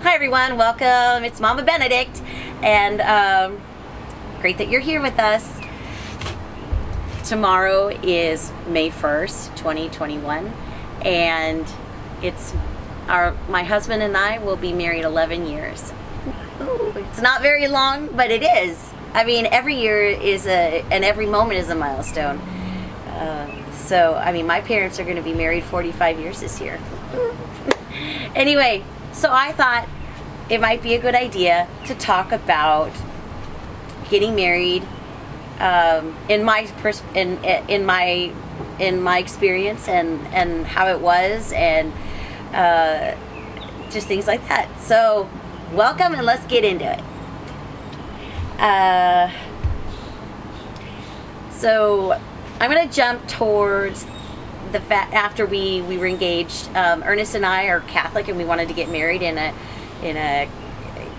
Hi everyone, welcome. It's Mama Benedict, and great that you're here with us. Tomorrow is May 1st, 2021, and my husband and I will be married 11 years. Ooh, it's not very long, but it is. I mean, every year is and every moment is a milestone. My parents are going to be married 45 years this year. Anyway, so I thought it might be a good idea to talk about getting married in my experience and how it was, and just things like that. So welcome, and let's get into it. So I'm going to jump towards the fact after we were engaged. Ernest and I are Catholic, and we wanted to get married in a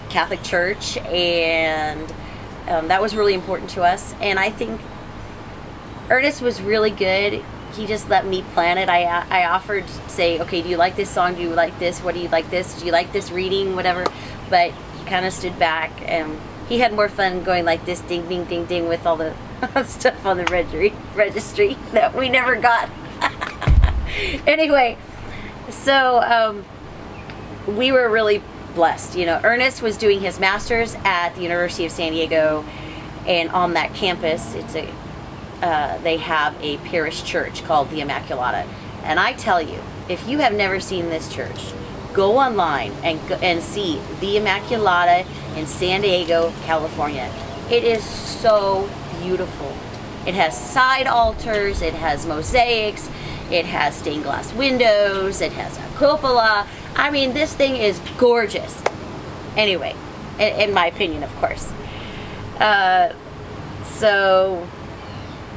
Catholic church, and that was really important to us. And I think Ernest was really good. He just let me plan it. I offered to say, okay, do you like this song? Do you like this? What do you like this? Do you like this reading? Whatever. But he kind of stood back, and he had more fun going like this, ding, ding, ding, ding, with all the stuff on the registry that we never got. Anyway, so we were really blessed. Ernest was doing his master's at the University of San Diego, and on that campus, they have a parish church called the Immaculata. And I tell you, if you have never seen this church, go online and see the Immaculata in San Diego, California. It is so beautiful. It has side altars, it has mosaics, it has stained glass windows, it has a cupola. I mean, this thing is gorgeous. Anyway, in my opinion, of course. So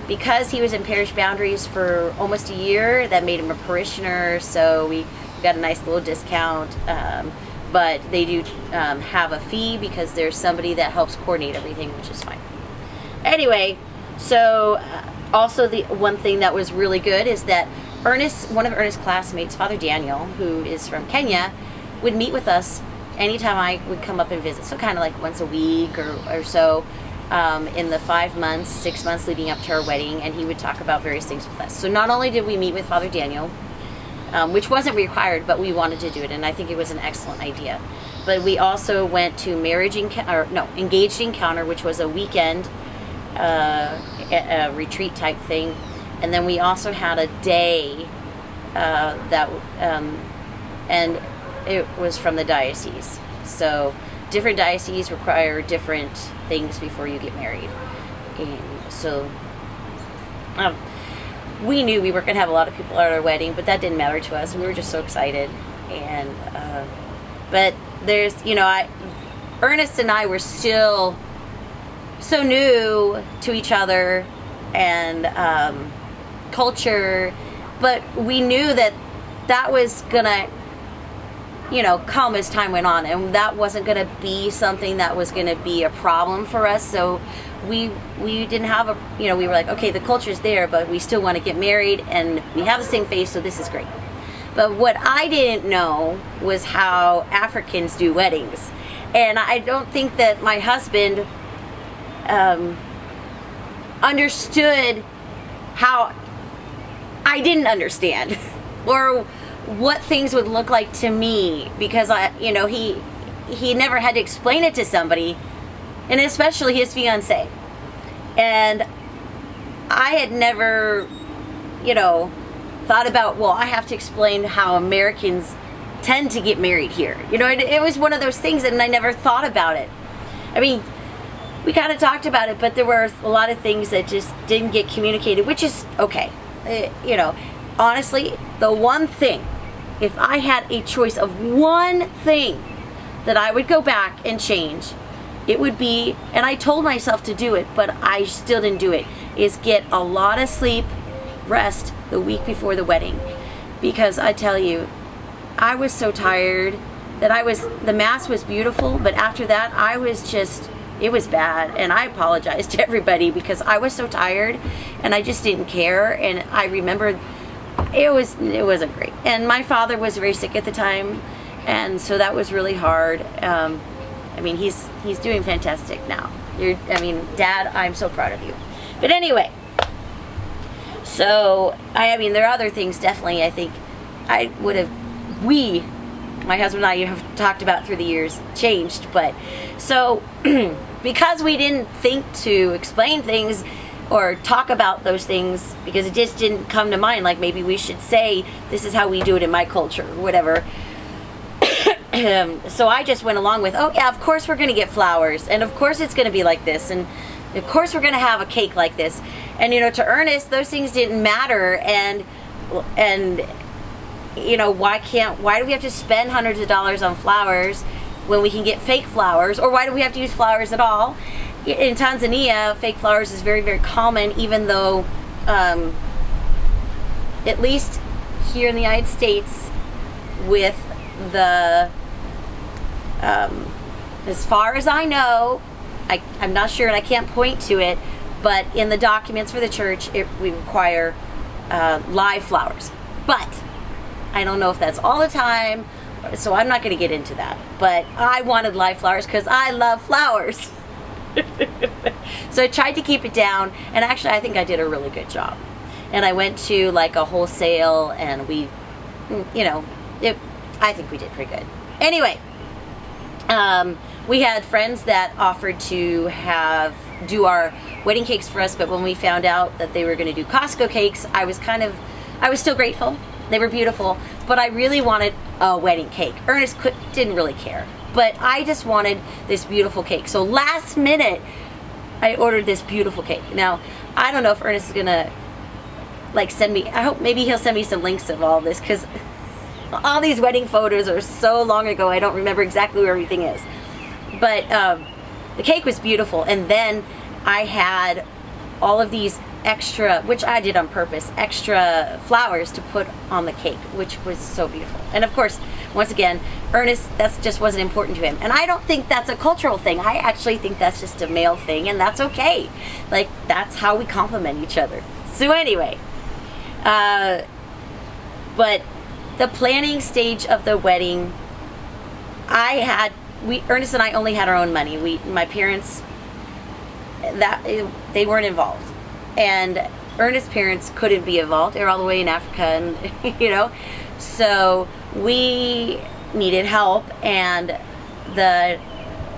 because he was in parish boundaries for almost a year, that made him a parishioner, so we got a nice little discount. But they do have a fee because there's somebody that helps coordinate everything, which is fine. Anyway, so also the one thing that was really good is that one of Ernest's classmates, Father Daniel, who is from Kenya, would meet with us anytime I would come up and visit. So kind of like once a week or so in the 6 months leading up to our wedding, and he would talk about various things with us. So not only did we meet with Father Daniel, which wasn't required, but we wanted to do it, and I think it was an excellent idea. But we also went to Engaged Encounter, which was a weekend a retreat type thing, and then we also had a day and it was from the diocese. So different dioceses require different things before you get married, and so we knew we weren't going to have a lot of people at our wedding, but that didn't matter to us. We were just so excited. And but there's Ernest and I were still so new to each other and culture, but we knew that was gonna come as time went on, and that wasn't gonna be something that was gonna be a problem for us. So we didn't have we were like, okay, the culture's there, but we still want to get married, and we have the same faith, so this is great. But what I didn't know was how Africans do weddings, and I don't think that my husband understood how I didn't understand or what things would look like to me, because he never had to explain it to somebody, and especially his fiance. And I had never thought about, well, I have to explain how Americans tend to get married here. It was one of those things, and I never thought about it. I mean, we kind of talked about it, but there were a lot of things that just didn't get communicated, which is okay. Honestly, the one thing, if I had a choice of one thing that I would go back and change, it would be, and I told myself to do it, but I still didn't do it, is get a lot of sleep, rest the week before the wedding. Because I tell you, I was so tired that the mass was beautiful, but after that, it was bad, and I apologize to everybody because I was so tired and I just didn't care. And I remember it wasn't great, and my father was very sick at the time, And so that was really hard. I mean, he's doing fantastic now. Dad, I'm so proud of you. But anyway, so I mean, there are other things definitely I think my husband and I have talked about through the years, changed. But so because we didn't think to explain things or talk about those things, because it just didn't come to mind, like maybe we should say, this is how we do it in my culture, or whatever. So I just went along with, oh yeah, of course we're going to get flowers, and of course it's going to be like this, and of course we're going to have a cake like this. And to Ernest, those things didn't matter, and why do we have to spend hundreds of dollars on flowers when we can get fake flowers? Or why do we have to use flowers at all? In Tanzania, fake flowers is very, very common, even though at least here in the United States, with the as far as I know, I'm not sure and I can't point to it, but in the documents for the church, we require live flowers. But I don't know if that's all the time, so I'm not going to get into that. But I wanted live flowers because I love flowers. So I tried to keep it down, and actually I think I did a really good job. And I went to like a wholesale, and we, I think we did pretty good. Anyway, we had friends that offered to do our wedding cakes for us, but when we found out that they were going to do Costco cakes, I was still grateful. They were beautiful, but I really wanted a wedding cake. Ernest didn't really care, but I just wanted this beautiful cake. So last minute, I ordered this beautiful cake. Now, I don't know if Ernest is gonna send me, I hope maybe he'll send me some links of all this, because all these wedding photos are so long ago, I don't remember exactly where everything is. But the cake was beautiful, and then I had all of these extra, which I did on purpose, extra flowers to put on the cake, which was so beautiful. And of course, once again, Ernest, that just wasn't important to him. And I don't think that's a cultural thing. I actually think that's just a male thing, and that's okay. That's how we compliment each other. So anyway, but the planning stage of the wedding, Ernest and I only had our own money. My parents, they weren't involved. And Ernest's parents couldn't be involved. They were all the way in Africa, and so we needed help. And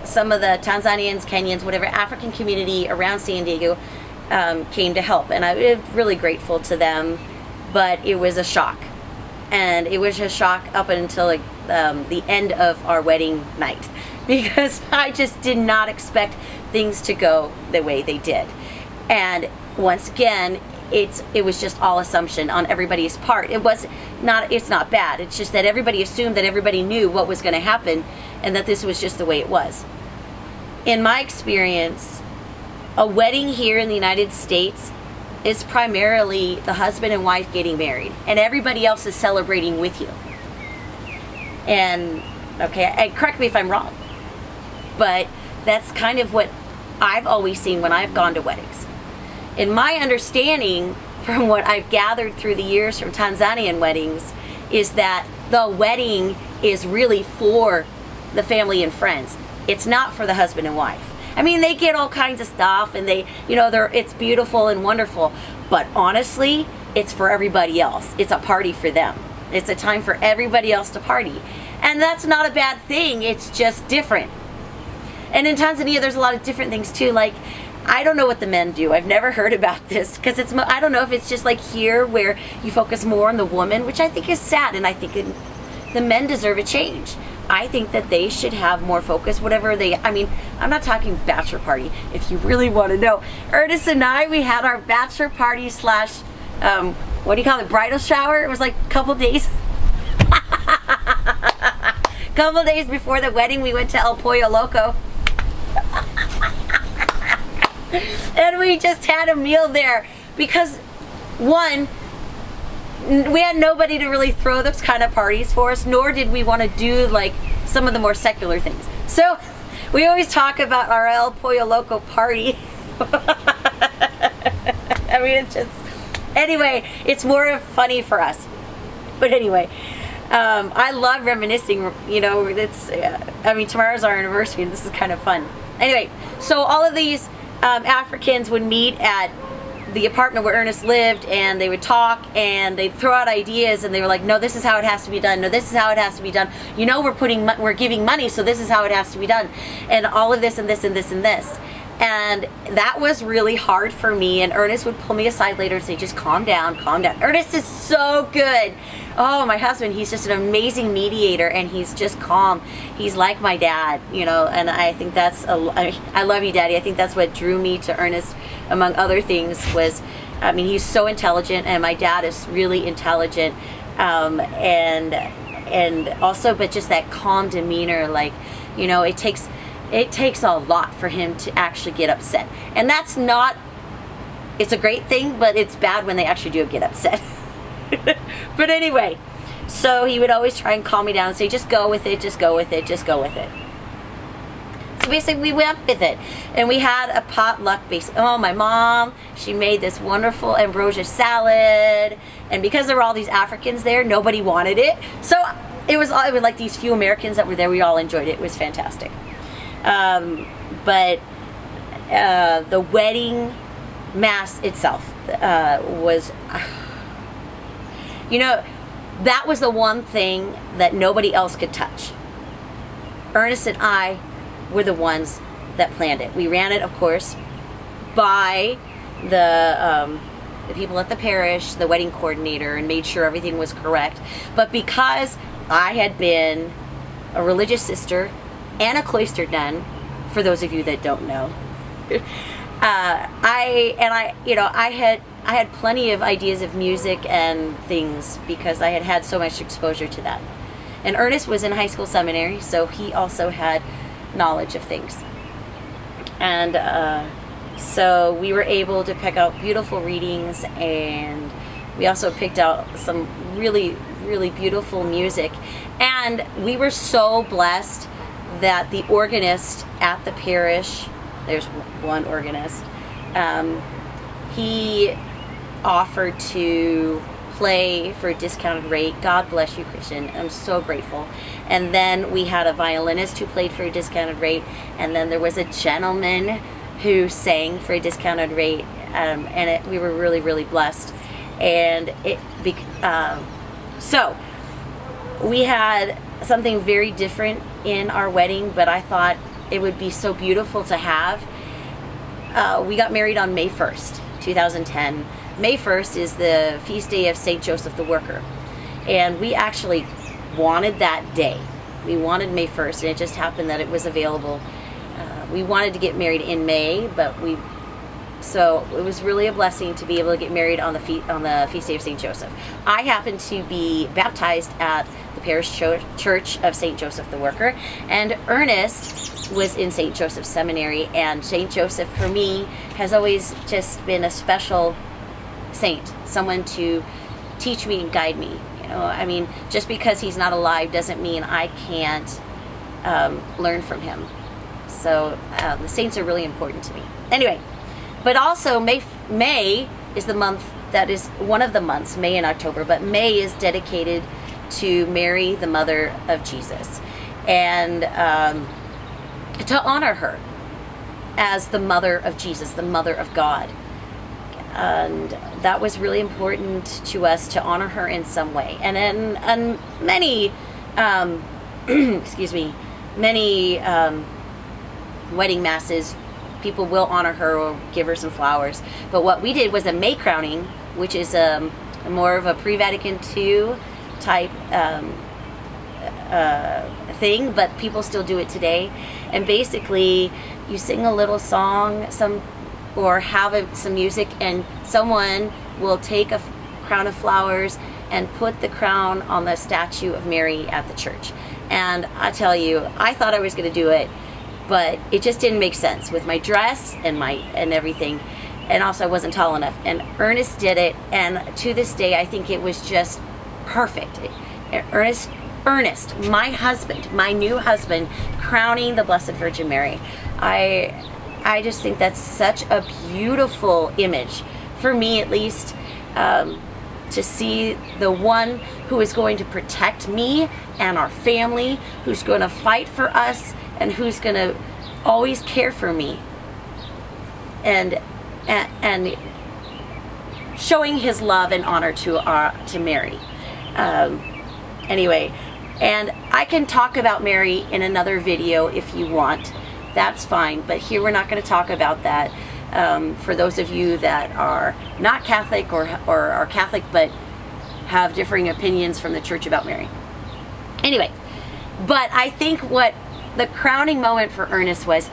some of the Tanzanians, Kenyans, whatever African community around San Diego came to help, and I was really grateful to them. But it was a shock, and it was a shock up until the end of our wedding night, because I just did not expect things to go the way they did. And once again, it was just all assumption on everybody's part. It's not bad. It's just that everybody assumed that everybody knew what was going to happen, and that this was just the way it was. In my experience, a wedding here in the United States is primarily the husband and wife getting married, and everybody else is celebrating with you. And correct me if I'm wrong, but that's kind of what I've always seen when I've gone to weddings. In my understanding, from what I've gathered through the years from Tanzanian weddings, is that the wedding is really for the family and friends. It's not for the husband and wife. I mean, they get all kinds of stuff, and it's beautiful and wonderful, but honestly, it's for everybody else. It's a party for them. It's a time for everybody else to party. And that's not a bad thing, it's just different. And in Tanzania, there's a lot of different things too. I don't know what the men do. I've never heard about this, because I don't know if it's just like here where you focus more on the woman, which I think is sad, and I think the men deserve a change. I think that they should have more focus, I'm not talking bachelor party, if you really want to know. Ernest and I, we had our bachelor party / what do you call it, bridal shower. It was like a couple days. Couple days before the wedding, we went to El Pollo Loco. And we just had a meal there, because one, we had nobody to really throw those kind of parties for us, nor did we want to do some of the more secular things. So we always talk about our El Pollo Loco party. Anyway, it's more funny for us. But anyway, I love reminiscing. You know, it's. I mean, tomorrow's our anniversary, and this is kind of fun. Anyway, so all of these Africans would meet at the apartment where Ernest lived, and they would talk, and they'd throw out ideas, and they were like, no, this is how it has to be done. No, this is how it has to be done. You know, we're giving money, so this is how it has to be done. And all of this and this and this and this. And that was really hard for me, and Ernest would pull me aside later and say, just calm down, calm down. Ernest is so good. Oh, my husband, he's just an amazing mediator, and he's just calm. He's like my dad, you know, and I think that's, I love you, Daddy. I think that's what drew me to Ernest, among other things, was, I mean, he's so intelligent, and my dad is really intelligent, and also, but just that calm demeanor, like, you know, it takes a lot for him to actually get upset. And that's not, it's a great thing, but it's bad when they actually do get upset. But anyway, so he would always try and calm me down and say, just go with it, just go with it, just go with it. So basically we went with it. And we had a potluck oh, my mom, she made this wonderful ambrosia salad. And because there were all these Africans there, nobody wanted it. So it was like these few Americans that were there, we all enjoyed it. It was fantastic. But the wedding mass itself was, you know, that was the one thing that nobody else could touch. Ernest and I were the ones that planned it. We ran it, of course, by the people at the parish, the wedding coordinator, and made sure everything was correct. But because I had been a religious sister and a cloistered nun, for those of you that don't know, I had plenty of ideas of music and things because I had had so much exposure to that. And Ernest was in high school seminary, so he also had knowledge of things. And so we were able to pick out beautiful readings, and we also picked out some really, really beautiful music. And we were so blessed that the organist at the parish, there's one organist, he offered to play for a discounted rate. God bless you, Christian. I'm so grateful. And then we had a violinist who played for a discounted rate, and then there was a gentleman who sang for a discounted rate, and we were really, really blessed. And so we had something very different in our wedding, but I thought it would be so beautiful to have. We got married on May 1st, 2010. May 1st is the feast day of St. Joseph the Worker. And we actually wanted that day. We wanted May 1st, and it just happened that it was available. We wanted to get married in May, but so it was really a blessing to be able to get married on the feast day of St. Joseph. I happened to be baptized at the parish church of St. Joseph the Worker, and Ernest was in St. Joseph Seminary, and St. Joseph for me has always just been a special saint, someone to teach me and guide me. You know, I mean, just because he's not alive doesn't mean I can't learn from him. So the saints are really important to me. Anyway, but also May is the month that is one of the months, May and October, but May is dedicated to Mary, the mother of Jesus, and to honor her as the mother of Jesus, the mother of God. And that was really important to us, to honor her in some way. And in many, many wedding masses, people will honor her or give her some flowers. But what we did was a May crowning, which is more of a pre-Vatican II type thing, but people still do it today. And basically, you sing a little song, or have some music, and someone will take a crown of flowers and put the crown on the statue of Mary at the church. And I tell you, I thought I was going to do it, but it just didn't make sense with my dress and everything, and also I wasn't tall enough. And Ernest did it, and to this day I think it was just perfect. Ernest, my husband, my new husband, crowning the Blessed Virgin Mary. I just think that's such a beautiful image, for me at least. to see the one who is going to protect me and our family, who's going to fight for us, and who's going to always care for me, and showing his love and honor to Mary. Anyway, and I can talk about Mary in another video if you want. That's fine, but here we're not going to talk about that. For those of you that are not Catholic or are Catholic but have differing opinions from the church about Mary. Anyway, but I think what the crowning moment for Ernest was,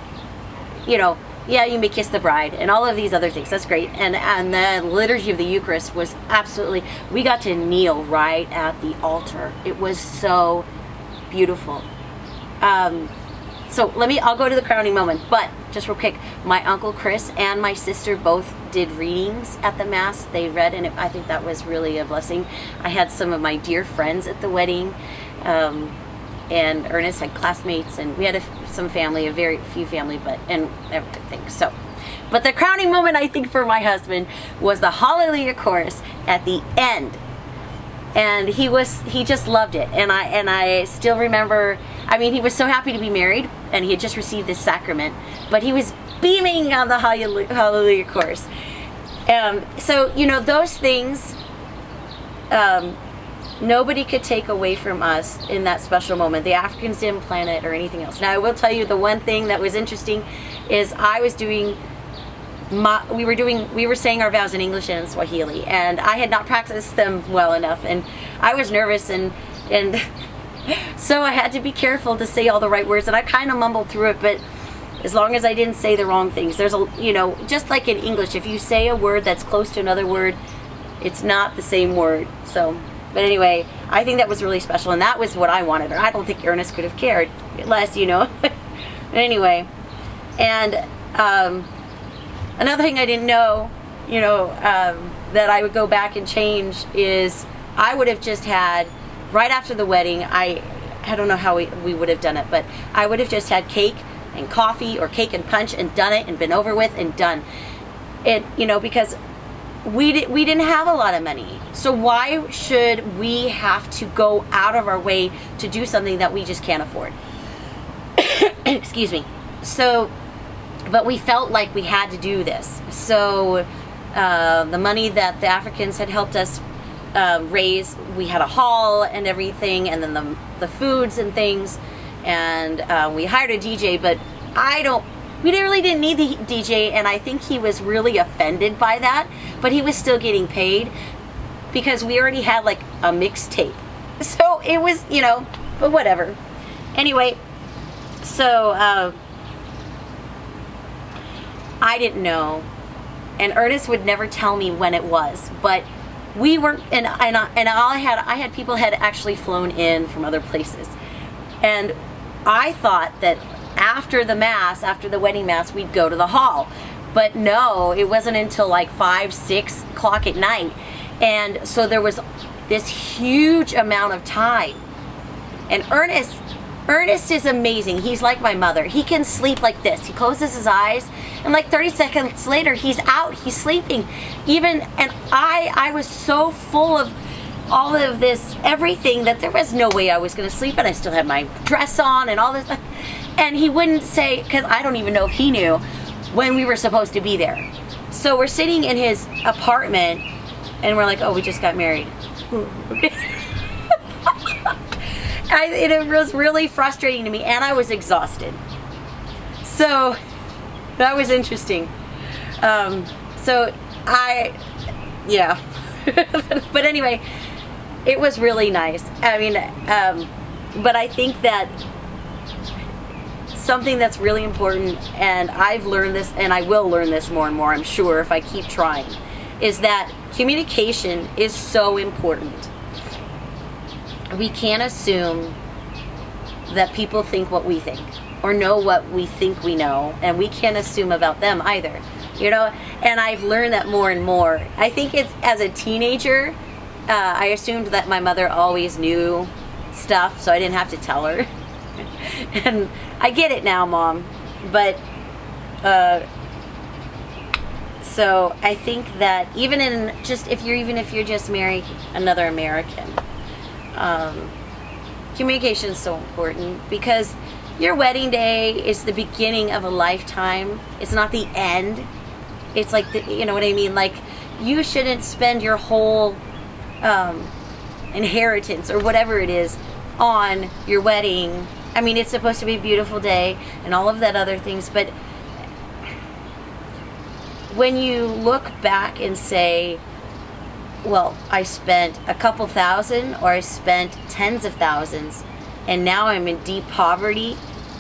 you know, yeah, you may kiss the bride and all of these other things. That's great. And the liturgy of the Eucharist was absolutely, we got to kneel right at the altar. It was so beautiful. So I'll go to the crowning moment, but just real quick, my Uncle Chris and my sister both did readings at the Mass. They read, and I think that was really a blessing. I had some of my dear friends at the wedding, and Ernest had classmates, and we had some family, a very few family, and everything. So, but the crowning moment, I think, for my husband was the Hallelujah chorus at the end. And he just loved it. And I still remember, I mean, he was so happy to be married, and he had just received this sacrament, but he was beaming on the Hallelujah chorus. So, you know, those things, nobody could take away from us in that special moment. The Africans didn't plan it or anything else. Now, I will tell you the one thing that was interesting is I was doing we were saying our vows in English and in Swahili, and I had not practiced them well enough, and I was nervous, and so I had to be careful to say all the right words, and I kind of mumbled through it, but as long as I didn't say the wrong things. There's you know, just like in English, if you say a word that's close to another word, it's not the same word. So, but anyway, I think that was really special, and that was what I wanted. I don't think Ernest could have cared less, you know. Anyway, and another thing I didn't know, you know, that I would go back and change is I would have just had, right after the wedding, I don't know how we would have done it, but I would have just had cake and coffee, or cake and punch, and done it and been over with and done it, you know, because we didn't have a lot of money. So why should we have to go out of our way to do something that we just can't afford? Excuse me. So, but we felt like we had to do this. So the money that the Africans had helped us raise, we had a hall and everything, and then the foods and things, and we hired a DJ, but we really didn't need the DJ, and I think he was really offended by that, but he was still getting paid because we already had like a mixtape. So it was, you know, but whatever. Anyway, so I didn't know, and Ernest would never tell me when it was, but we weren't, and I had people had actually flown in from other places, and I thought that after the Mass, after the wedding Mass, we'd go to the hall, but no, it wasn't until like 5, 6 o'clock at night, and so there was this huge amount of time, and Ernest is amazing. He's like my mother. He can sleep like this. He closes his eyes, and like 30 seconds later, he's out. He's sleeping. And I was so full of all of this, everything, that there was no way I was going to sleep, and I still had my dress on and all this. And he wouldn't say, because I don't even know if he knew when we were supposed to be there. So we're sitting in his apartment, and we're like, oh, we just got married. Okay. It was really frustrating to me, and I was exhausted. So that was interesting. Yeah. But anyway, it was really nice. I mean, but I think that something that's really important, and I've learned this, and I will learn this more and more, I'm sure, if I keep trying, is that communication is so important. We can't assume that people think what we think or know what we think we know, and we can't assume about them either, you know. And I've learned that more and more. I think it's, as a teenager, I assumed that my mother always knew stuff, so I didn't have to tell her. And I get it now, Mom, but So I think that even if you're just marrying another American, communication is so important, because your wedding day is the beginning of a lifetime. It's not the end. It's like you know what I mean? Like, you shouldn't spend your whole inheritance or whatever it is on your wedding. I mean, it's supposed to be a beautiful day and all of that other things, but when you look back and say, well, I spent a couple thousand, or I spent tens of thousands, and now I'm in deep poverty,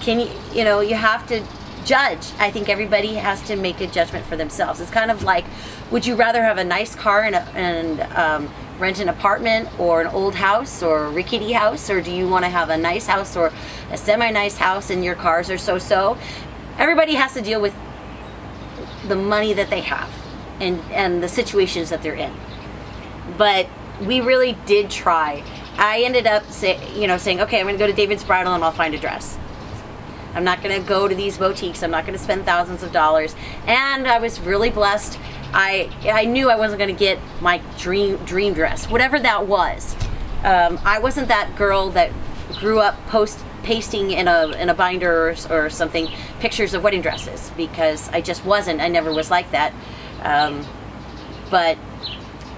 you have to judge. I think everybody has to make a judgment for themselves. It's kind of like, would you rather have a nice car and rent an apartment, or an old house, or a rickety house, or do you want to have a nice house or a semi-nice house and your cars are so-so? Everybody has to deal with the money that they have and the situations that they're in. But we really did try. I ended up saying, okay, I'm going to go to David's Bridal and I'll find a dress. I'm not going to go to these boutiques. I'm not going to spend thousands of dollars. And I was really blessed. I knew I wasn't going to get my dream dress, whatever that was. I wasn't that girl that grew up pasting in a binder or something pictures of wedding dresses, because I just wasn't. I never was like that. But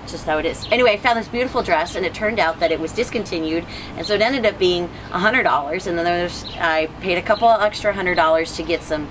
just how it is. Anyway, I found this beautiful dress, and it turned out that it was discontinued, and so it ended up being $100. And then I paid a couple extra $100 to get some